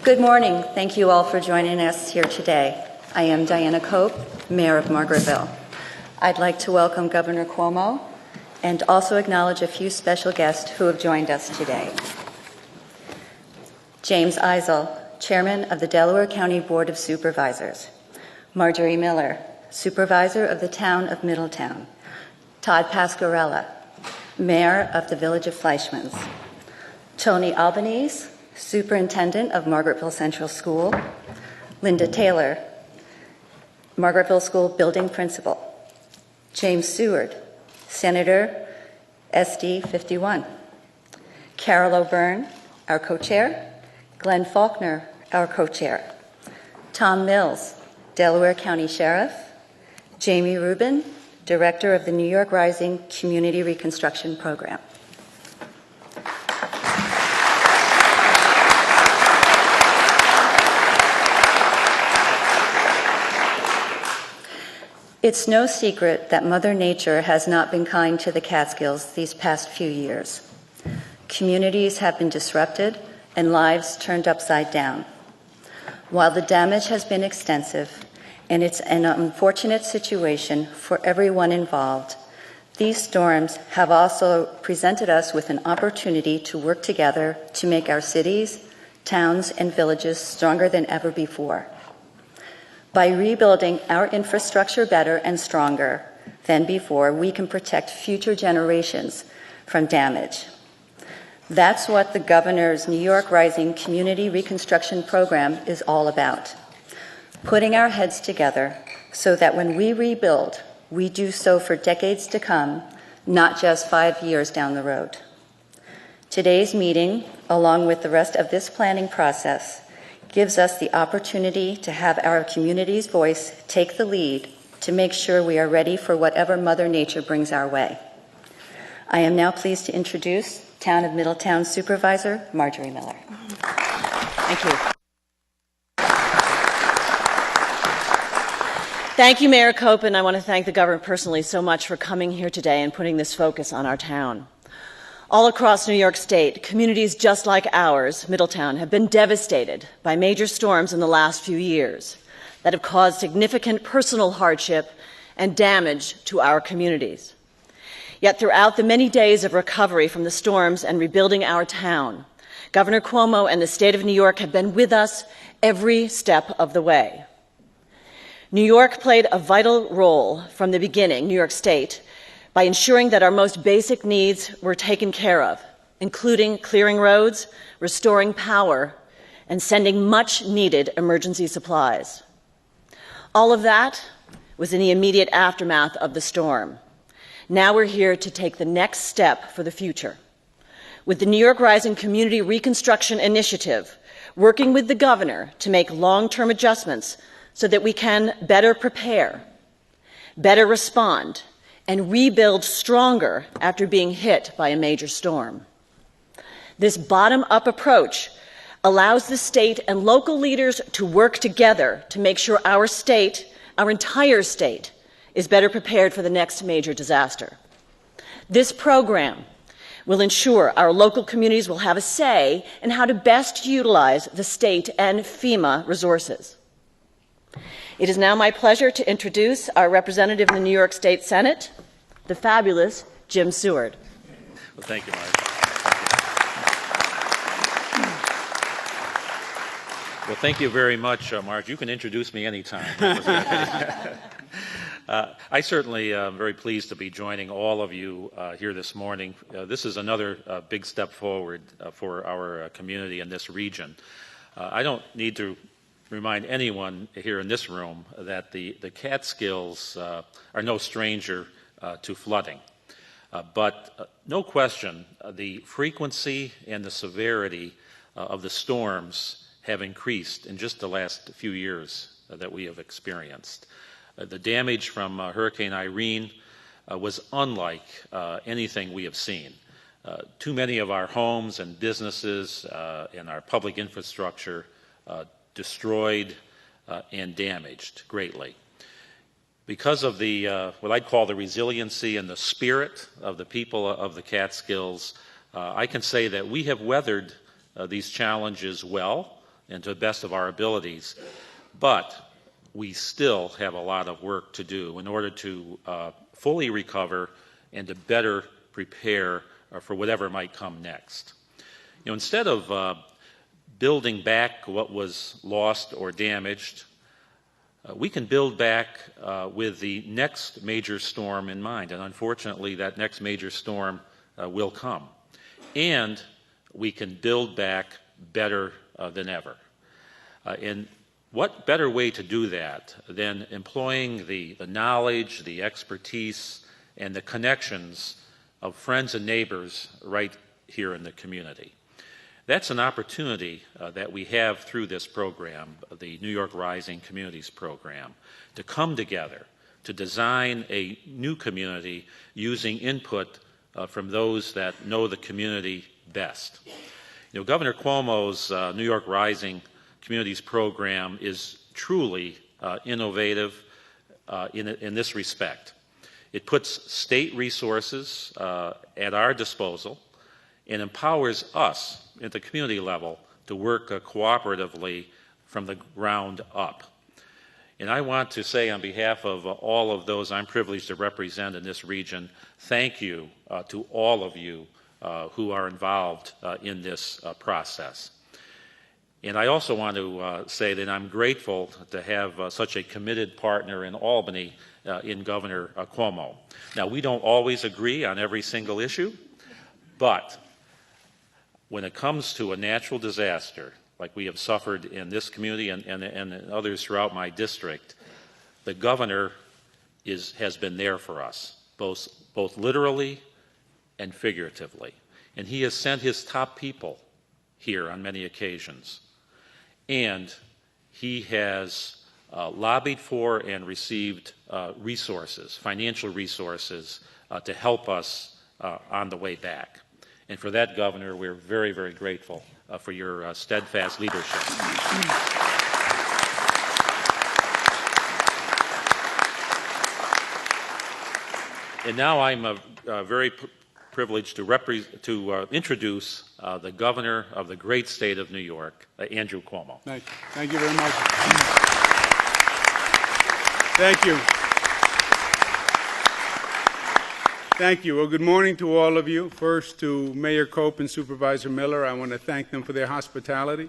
Good morning. Thank you all for joining us here today. I am Diana Cope, Mayor of Margaretville. I'd like to welcome Governor Cuomo and also acknowledge a few special guests who have joined us today. James Eisel, Chairman of the Delaware County Board of Supervisors. Marjorie Miller, Supervisor of the Town of Middletown. Todd Pasquarella, Mayor of the Village of Fleischmans. Tony Albanese, Superintendent of Margaretville Central School. Linda Taylor, Margaretville School Building Principal. James Seward, Senator SD 51. Carol O'Byrne, our co-chair. Glenn Faulkner, our co-chair. Tom Mills, Delaware County Sheriff. Jamie Rubin, Director of the New York Rising Community Reconstruction Program. It's no secret that Mother Nature has not been kind to the Catskills these past few years. Communities have been disrupted and lives turned upside down. While the damage has been extensive, and it's an unfortunate situation for everyone involved, these storms have also presented us with an opportunity to work together to make our cities, towns, and villages stronger than ever before. By rebuilding our infrastructure better and stronger than before, we can protect future generations from damage. That's what the Governor's New York Rising Community Reconstruction Program is all about. Putting our heads together so that when we rebuild, we do so for decades to come, not just 5 years down the road. Today's meeting, along with the rest of this planning process, gives us the opportunity to have our community's voice take the lead to make sure we are ready for whatever Mother Nature brings our way. I am now pleased to introduce Town of Middletown Supervisor Marjorie Miller. Thank you. Thank you, Mayor Cope, and I want to thank the governor personally so much for coming here today and putting this focus on our town. All across New York State, communities just like ours, Middletown, have been devastated by major storms in the last few years that have caused significant personal hardship and damage to our communities. Yet throughout the many days of recovery from the storms and rebuilding our town, Governor Cuomo and the state of New York have been with us every step of the way. New York played a vital role from the beginning, New York State, by ensuring that our most basic needs were taken care of, including clearing roads, restoring power, and sending much-needed emergency supplies. All of that was in the immediate aftermath of the storm. Now we're here to take the next step for the future. With the New York Rising Community Reconstruction Initiative, working with the governor to make long-term adjustments so that we can better prepare, better respond, and rebuild stronger after being hit by a major storm. This bottom-up approach allows the state and local leaders to work together to make sure our state, our entire state, is better prepared for the next major disaster. This program will ensure our local communities will have a say in how to best utilize the state and FEMA resources. It is now my pleasure to introduce our representative in the New York State Senate, the fabulous Jim Seward. Well, thank you, Marge. Well, thank you very much, Marge. You can introduce me anytime. I certainly am very pleased to be joining all of you here this morning. This is another big step forward for our community in this region. I don't need to remind anyone here in this room that the Catskills are no stranger to flooding. But no question, the frequency and the severity of the storms have increased in just the last few years that we have experienced. The damage from Hurricane Irene was unlike anything we have seen. Too many of our homes and businesses and our public infrastructure destroyed and damaged greatly. Because of the what I'd call the resiliency and the spirit of the people of the Catskills, I can say that we have weathered these challenges well, and to the best of our abilities, but we still have a lot of work to do in order to fully recover and to better prepare for whatever might come next. Instead of building back what was lost or damaged, we can build back with the next major storm in mind, and unfortunately that next major storm will come. And we can build back better than ever. And what better way to do that than employing the knowledge, the expertise, and the connections of friends and neighbors right here in the community. That's an opportunity that we have through this program, the New York Rising Communities Program, to come together, to design a new community using input from those that know the community best. Governor Cuomo's New York Rising Communities Program is truly innovative in this respect. It puts state resources at our disposal and empowers us at the community level to work cooperatively from the ground up. And I want to say on behalf of all of those I'm privileged to represent in this region, thank you to all of you who are involved in this process. And I also want to say that I'm grateful to have such a committed partner in Albany in Governor Cuomo. Now, we don't always agree on every single issue, but when it comes to a natural disaster, like we have suffered in this community and others throughout my district, the governor has been there for us, both literally and figuratively. And he has sent his top people here on many occasions. And he has lobbied for and received resources, financial resources, to help us on the way back. And for that, Governor, we're very, very grateful for your steadfast leadership. And now I'm very privileged to introduce the Governor of the great state of New York, Andrew Cuomo. Thank you. Thank you very much. Thank you. Thank you. Well, good morning to all of you. First, to Mayor Cope and Supervisor Miller, I want to thank them for their hospitality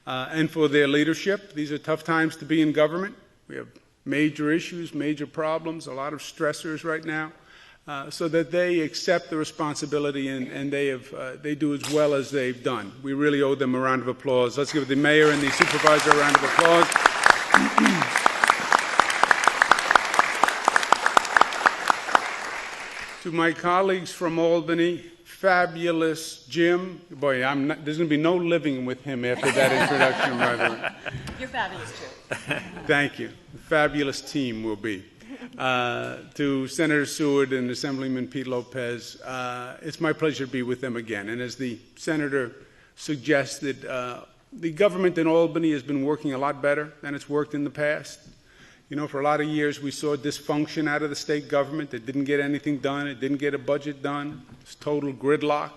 and for their leadership. These are tough times to be in government. We have major issues, major problems, a lot of stressors right now. So that they accept the responsibility and they do as well as they've done. We really owe them a round of applause. Let's give the mayor and the supervisor a round of applause. To my colleagues from Albany, fabulous Jim. Boy, there's going to be no living with him after that introduction, by the way. You're fabulous, too. Thank you. Fabulous team will be. To Senator Seward and Assemblyman Pete Lopez, it's my pleasure to be with them again. And as the Senator suggested, the government in Albany has been working a lot better than it's worked in the past. For a lot of years we saw dysfunction out of the state government. It didn't get anything done. It didn't get a budget done. It's total gridlock.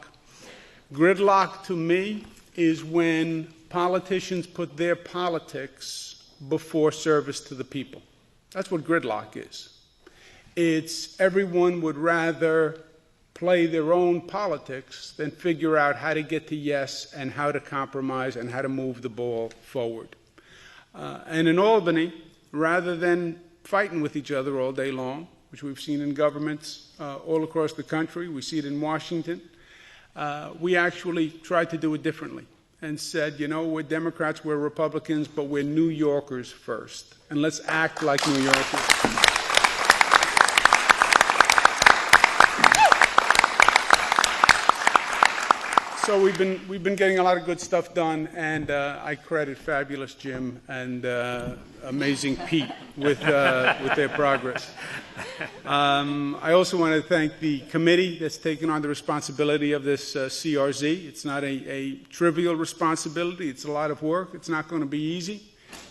Gridlock to me is when politicians put their politics before service to the people. That's what gridlock is. It's everyone would rather play their own politics than figure out how to get to yes and how to compromise and how to move the ball forward. And in Albany, rather than fighting with each other all day long, which we've seen in governments all across the country, we see it in Washington, we actually tried to do it differently and said, we're Democrats, we're Republicans, but we're New Yorkers first. And let's act like New Yorkers. So we've been getting a lot of good stuff done, and I credit fabulous Jim and amazing Pete with their progress. I also want to thank the committee that's taken on the responsibility of this CRZ. It's not a trivial responsibility. It's a lot of work. It's not going to be easy.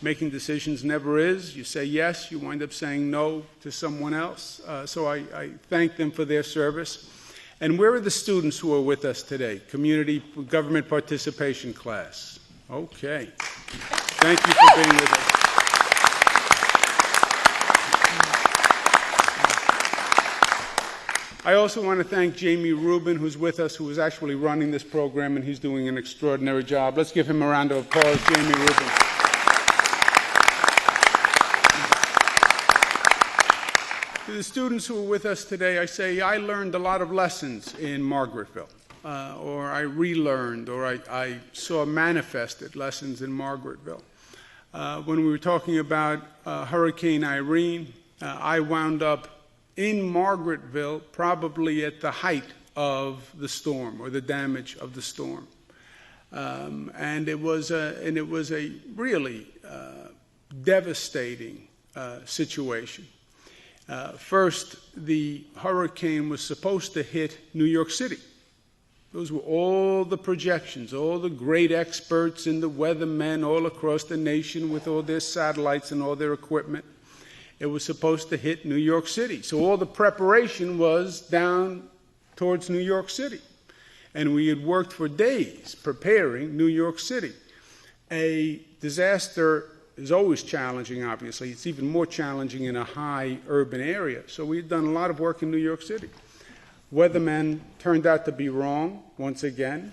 Making decisions never is. You say yes, you wind up saying no to someone else. So I thank them for their service. And where are the students who are with us today? Community government participation class. Okay. Thank you for being with us. I also want to thank Jamie Rubin, who's with us, who is actually running this program, and he's doing an extraordinary job. Let's give him a round of applause, Jamie Rubin. To the students who are with us today, I say I learned a lot of lessons in Margaretville, or I relearned, or I saw manifested lessons in Margaretville. When we were talking about Hurricane Irene, I wound up in Margaretville probably at the height of the storm or the damage of the storm. And it was a really devastating situation. First, the hurricane was supposed to hit New York City. Those were all the projections, all the great experts and the weathermen all across the nation with all their satellites and all their equipment. It was supposed to hit New York City. So all the preparation was down towards New York City. And we had worked for days preparing New York City. A disaster is always challenging, obviously. It's even more challenging in a high urban area. So we had done a lot of work in New York City. Weathermen turned out to be wrong, once again,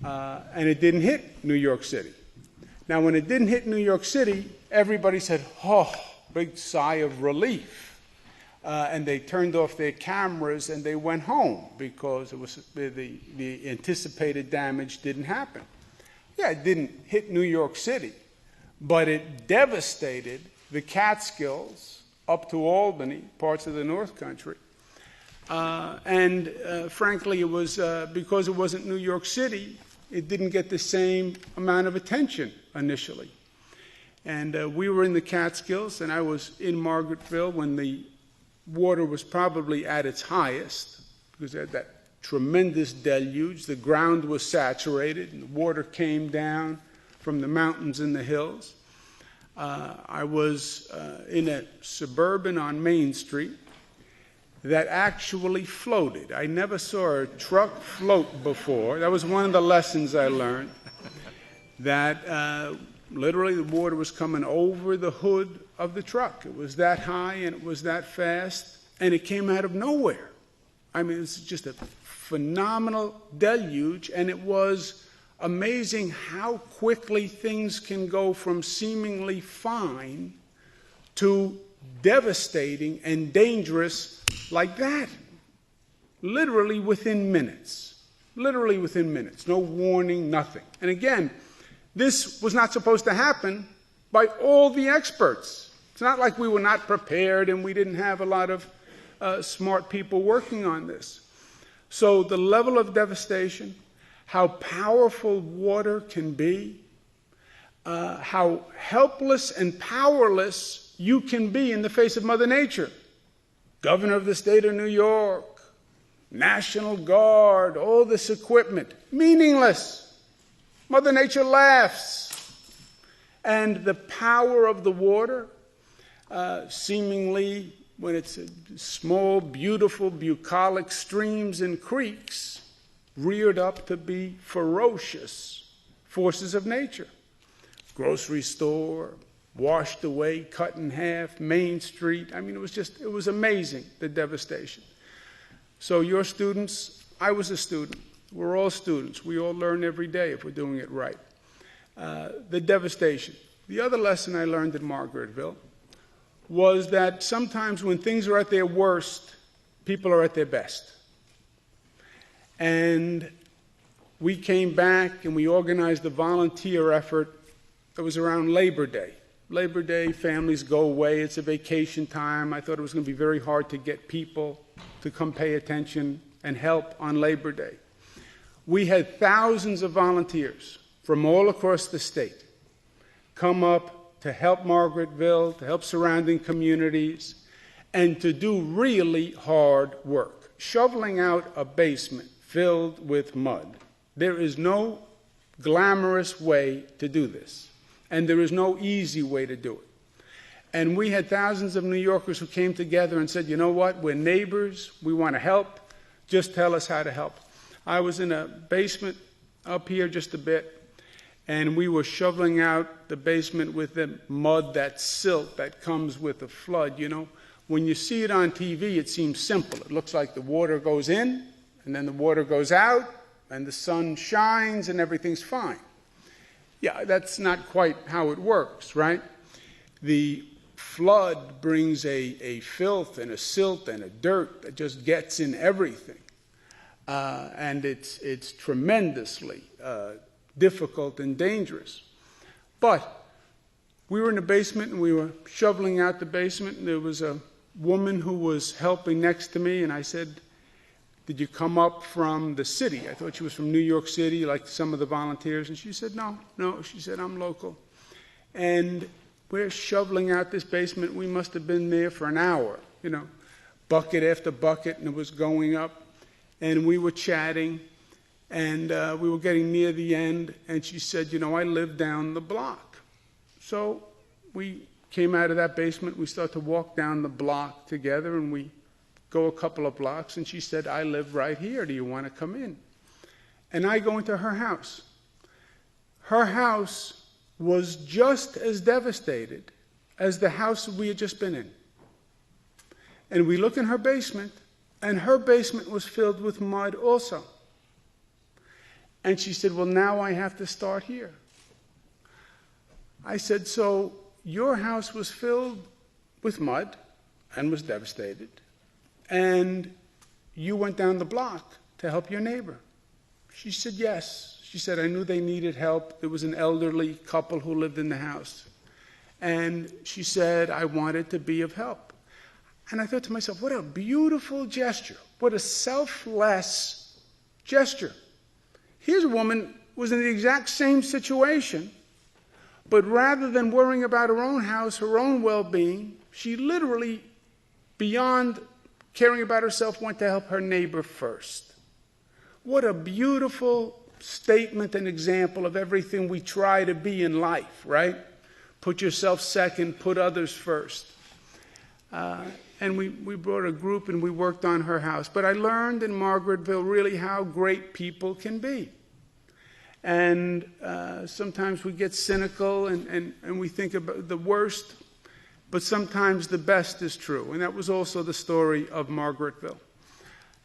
and it didn't hit New York City. Now, when it didn't hit New York City, everybody said, oh, big sigh of relief. And they turned off their cameras and they went home because it was the anticipated damage didn't happen. Yeah, it didn't hit New York City, but it devastated the Catskills up to Albany, parts of the North Country. Frankly, it was because it wasn't New York City, it didn't get the same amount of attention initially. And we were in the Catskills, and I was in Margaretville when the water was probably at its highest, because they had that tremendous deluge. The ground was saturated, and the water came down from the mountains and the hills. I was in a suburban on Main Street that actually floated. I never saw a truck float before. That was one of the lessons I learned, that literally the water was coming over the hood of the truck. It was that high and it was that fast, and it came out of nowhere. I mean, it's just a phenomenal deluge, and it was amazing how quickly things can go from seemingly fine to devastating and dangerous like that. Literally within minutes. Literally within minutes. No warning, nothing. And again, this was not supposed to happen by all the experts. It's not like we were not prepared and we didn't have a lot of smart people working on this. So the level of devastation, how powerful water can be, how helpless and powerless you can be in the face of Mother Nature. Governor of the state of New York, National Guard, all this equipment, meaningless. Mother Nature laughs. And the power of the water, seemingly when it's small, beautiful, bucolic streams and creeks, reared up to be ferocious forces of nature. Grocery store, washed away, cut in half, Main Street. I mean, it was amazing, the devastation. So your students, I was a student. We're all students. We all learn every day if we're doing it right. The devastation. The other lesson I learned in Margaretville was that sometimes when things are at their worst, people are at their best. And we came back and we organized a volunteer effort. It was around Labor Day. Labor Day, families go away. It's a vacation time. I thought it was going to be very hard to get people to come pay attention and help on Labor Day. We had thousands of volunteers from all across the state come up to help Margaretville, to help surrounding communities, and to do really hard work, shoveling out a basement filled with mud. There is no glamorous way to do this, and there is no easy way to do it. And we had thousands of New Yorkers who came together and said, you know what, we're neighbors, we want to help, just tell us how to help. I was in a basement up here just a bit, and we were shoveling out the basement with the mud, that silt that comes with a flood. You know, when you see it on TV, it seems simple. It looks like the water goes in, and then the water goes out, and the sun shines, and everything's fine. Yeah, that's not quite how it works, right? The flood brings a filth and a silt and a dirt that just gets in everything. And it's tremendously difficult and dangerous. But we were in the basement, and we were shoveling out the basement, and there was a woman who was helping next to me, and I said, "Did you come up from the city?" I thought she was from New York City, like some of the volunteers. And she said, no. She said, "I'm local." And we're shoveling out this basement. We must have been there for an hour, you know, bucket after bucket, and it was going up. And we were chatting, and we were getting near the end. And she said, "You know, I live down the block." So we came out of that basement. We started to walk down the block together, and we go a couple of blocks, and she said, "I live right here. Do you want to come in?" And I go into her house. Her house was just as devastated as the house we had just been in. And we look in her basement, and her basement was filled with mud also. And she said, "Well, now I have to start here." I said, "So your house was filled with mud and was devastated, and you went down the block to help your neighbor?" She said, "Yes." She said, "I knew they needed help. There was an elderly couple who lived in the house." And she said, "I wanted to be of help." And I thought to myself, what a beautiful gesture. What a selfless gesture. Here's a woman who was in the exact same situation, but rather than worrying about her own house, her own well-being, she literally, beyond caring about herself, went to help her neighbor first. What a beautiful statement and example of everything we try to be in life, right? Put yourself second, put others first. And we brought a group, and we worked on her house. But I learned in Margaretville really how great people can be. And sometimes we get cynical, and we think about the worst, but sometimes the best is true. And that was also the story of Margaretville.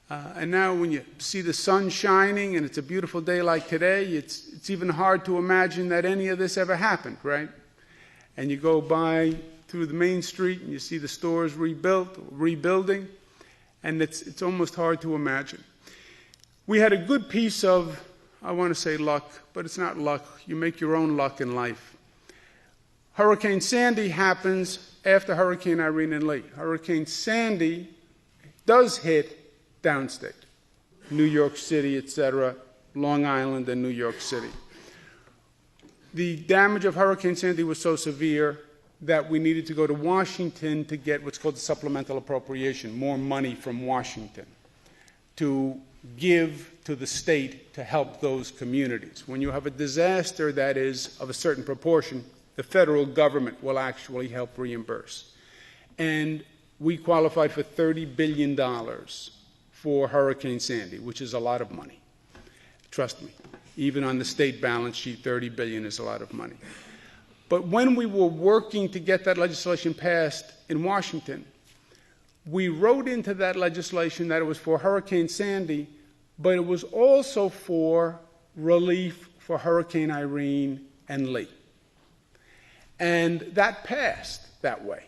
And now when you see the sun shining and it's a beautiful day like today, it's even hard to imagine that any of this ever happened, right? And you go by through the main street and you see the stores rebuilding, and it's almost hard to imagine. We had a good piece of, I want to say luck, but it's not luck. You make your own luck in life. Hurricane Sandy happens after Hurricane Irene and Lee. Hurricane Sandy does hit downstate, New York City, etc., Long Island and New York City. The damage of Hurricane Sandy was so severe that we needed to go to Washington to get what's called the supplemental appropriation, more money from Washington, to give to the state to help those communities. When you have a disaster that is of a certain proportion, the federal government will actually help reimburse. And we qualified for $30 billion for Hurricane Sandy, which is a lot of money. Trust me, even on the state balance sheet, $30 billion is a lot of money. But when we were working to get that legislation passed in Washington, we wrote into that legislation that it was for Hurricane Sandy, but it was also for relief for Hurricane Irene and Lee. And that passed that way.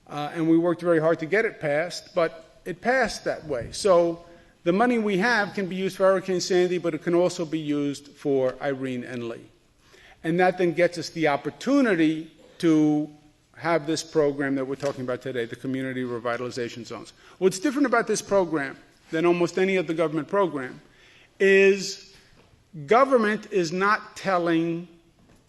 And we worked very hard to get it passed, but it passed that way. So the money we have can be used for Hurricane Sandy, but it can also be used for Irene and Lee. And that then gets us the opportunity to have this program that we're talking about today, the Community Revitalization Zones. What's different about this program than almost any other government program is government is not telling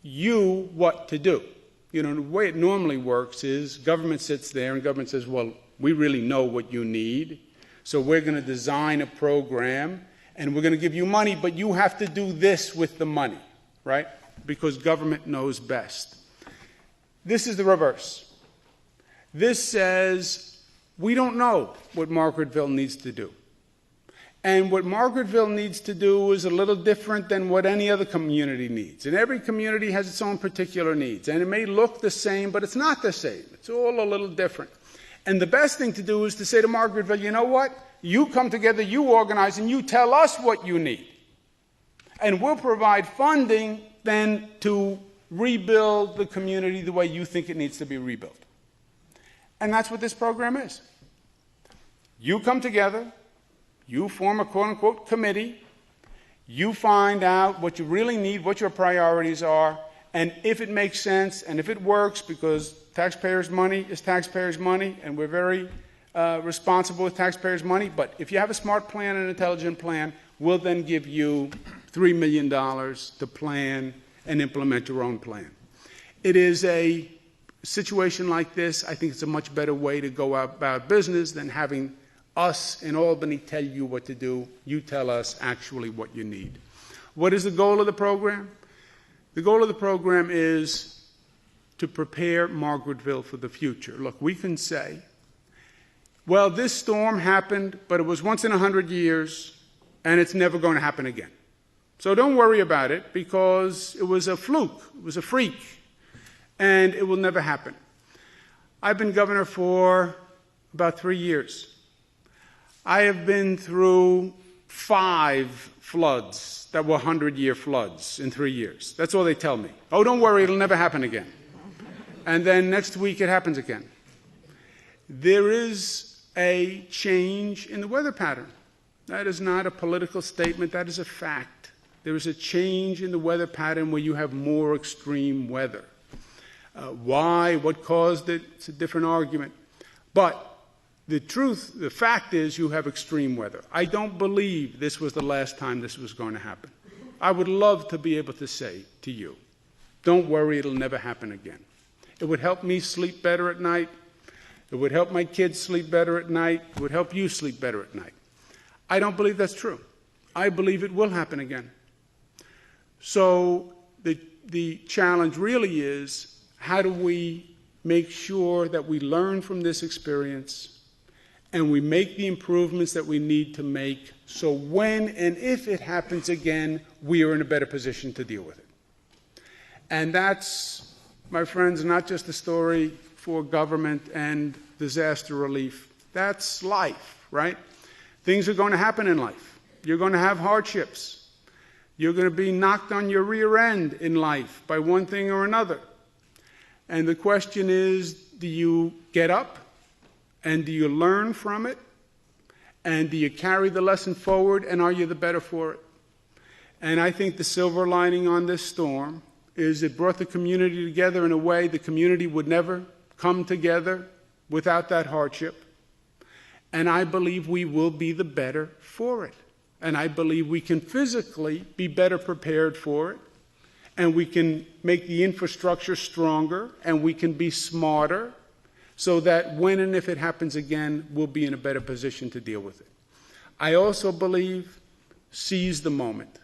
you what to do. You know, the way it normally works is government sits there and government says, well, we really know what you need, so we're going to design a program and we're going to give you money, but you have to do this with the money, right? Because government knows best. This is the reverse. This says, we don't know what Margaretville needs to do. And what Margaretville needs to do is a little different than what any other community needs. And every community has its own particular needs. And it may look the same, but it's not the same. It's all a little different. And the best thing to do is to say to Margaretville, you know what? You come together, you organize, and you tell us what you need. And we'll provide funding then to rebuild the community the way you think it needs to be rebuilt. And that's what this program is. You come together, you form a quote-unquote committee, you find out what you really need, what your priorities are, and if it makes sense and if it works, because taxpayers' money is taxpayers' money, and we're very responsible with taxpayers' money, but if you have a smart plan and an intelligent plan, we'll then give you $3 million to plan and implement your own plan. It is a situation like this, I think it's a much better way to go about business than having us in Albany tell you what to do. You tell us actually what you need. What is the goal of the program? The goal of the program is to prepare Margaretville for the future. Look, we can say, well, this storm happened, but it was once in 100 years, and it's never going to happen again. So don't worry about it, because it was a fluke, it was a freak, and it will never happen. I've been governor for about 3 years. I have been through 5 floods that were 100-year floods in 3 years. That's all they tell me. Oh, don't worry, it'll never happen again. And then next week it happens again. There is a change in the weather pattern. That is not a political statement, that is a fact. There is a change in the weather pattern where you have more extreme weather. Why? What caused it? It's a different argument. But the fact is you have extreme weather. I don't believe this was the last time this was going to happen. I would love to be able to say to you, don't worry, it'll never happen again. It would help me sleep better at night. It would help my kids sleep better at night. It would help you sleep better at night. I don't believe that's true. I believe it will happen again. So the challenge really is, how do we make sure that we learn from this experience and we make the improvements that we need to make, so when and if it happens again, we are in a better position to deal with it. And that's, my friends, not just a story for government and disaster relief. That's life, right? Things are going to happen in life. You're going to have hardships. You're going to be knocked on your rear end in life by one thing or another. And the question is, do you get up? And do you learn from it? And do you carry the lesson forward? And are you the better for it? And I think the silver lining on this storm is it brought the community together in a way the community would never come together without that hardship. And I believe we will be the better for it. And I believe we can physically be better prepared for it. And we can make the infrastructure stronger. And we can be smarter, so that when and if it happens again, we'll be in a better position to deal with it. I also believe, seize the moment.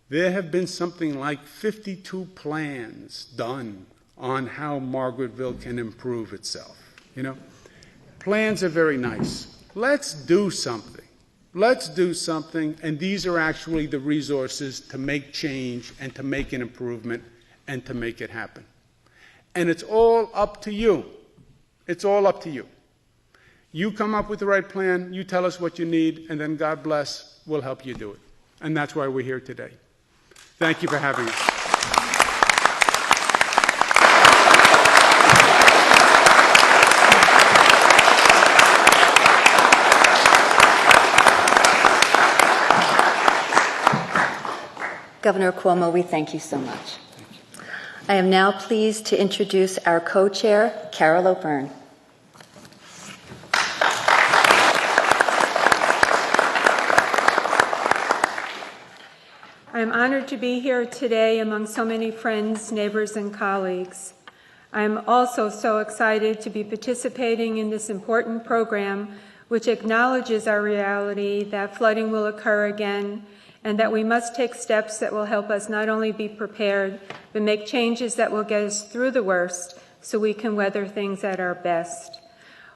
There have been something like 52 plans done on how Margaretville can improve itself. You know, plans are very nice. Let's do something. Let's do something, and these are actually the resources to make change and to make an improvement and to make it happen. And it's all up to you. It's all up to you. You come up with the right plan, you tell us what you need, and then God bless, we'll help you do it. And that's why we're here today. Thank you for having us. Governor Cuomo, we thank you so much. I am now pleased to introduce our co-chair, Carol O'Byrne. I am honored to be here today among so many friends, neighbors, and colleagues. I am also so excited to be participating in this important program, which acknowledges our reality that flooding will occur again, and that we must take steps that will help us not only be prepared, but make changes that will get us through the worst so we can weather things at our best.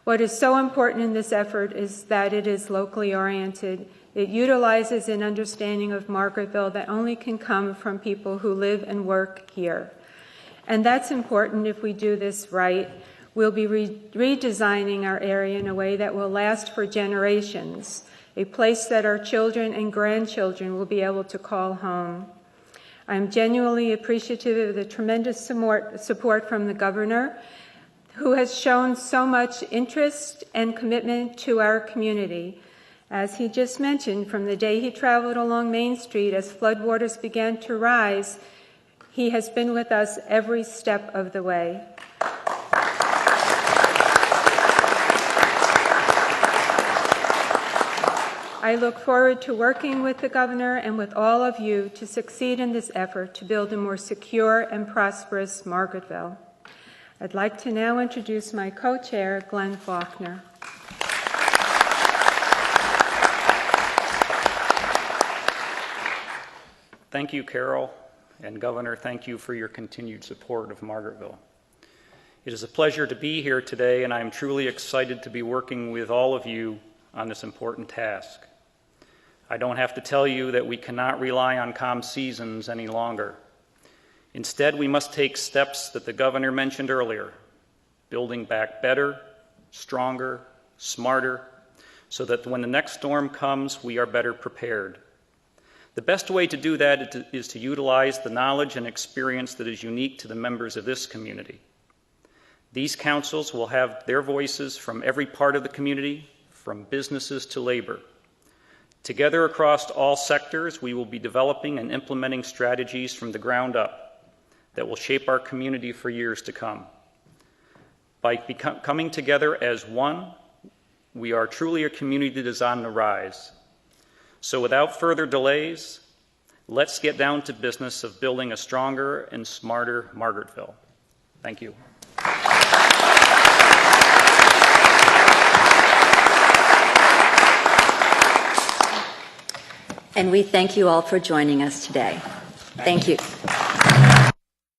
What is so important in this effort is that it is locally oriented. It utilizes an understanding of Margaretville that only can come from people who live and work here. And that's important if we do this right. We'll be redesigning our area in a way that will last for generations, a place that our children and grandchildren will be able to call home. I'm genuinely appreciative of the tremendous support from the governor, who has shown so much interest and commitment to our community. As he just mentioned, from the day he traveled along Main Street as floodwaters began to rise, he has been with us every step of the way. I look forward to working with the governor and with all of you to succeed in this effort to build a more secure and prosperous Margaretville. I'd like to now introduce my co-chair, Glenn Faulkner. Thank you, Carol, and Governor, thank you for your continued support of Margaretville. It is a pleasure to be here today, and I am truly excited to be working with all of you on this important task. I don't have to tell you that we cannot rely on calm seasons any longer. Instead, we must take steps that the governor mentioned earlier, building back better, stronger, smarter, so that when the next storm comes, we are better prepared. The best way to do that is to utilize the knowledge and experience that is unique to the members of this community. These councils will have their voices from every part of the community, from businesses to labor. Together across all sectors, we will be developing and implementing strategies from the ground up that will shape our community for years to come. By coming together as one, we are truly a community that is on the rise. So without further delays, let's get down to business of building a stronger and smarter Margaretville. Thank you. And we thank you all for joining us today. Thank you.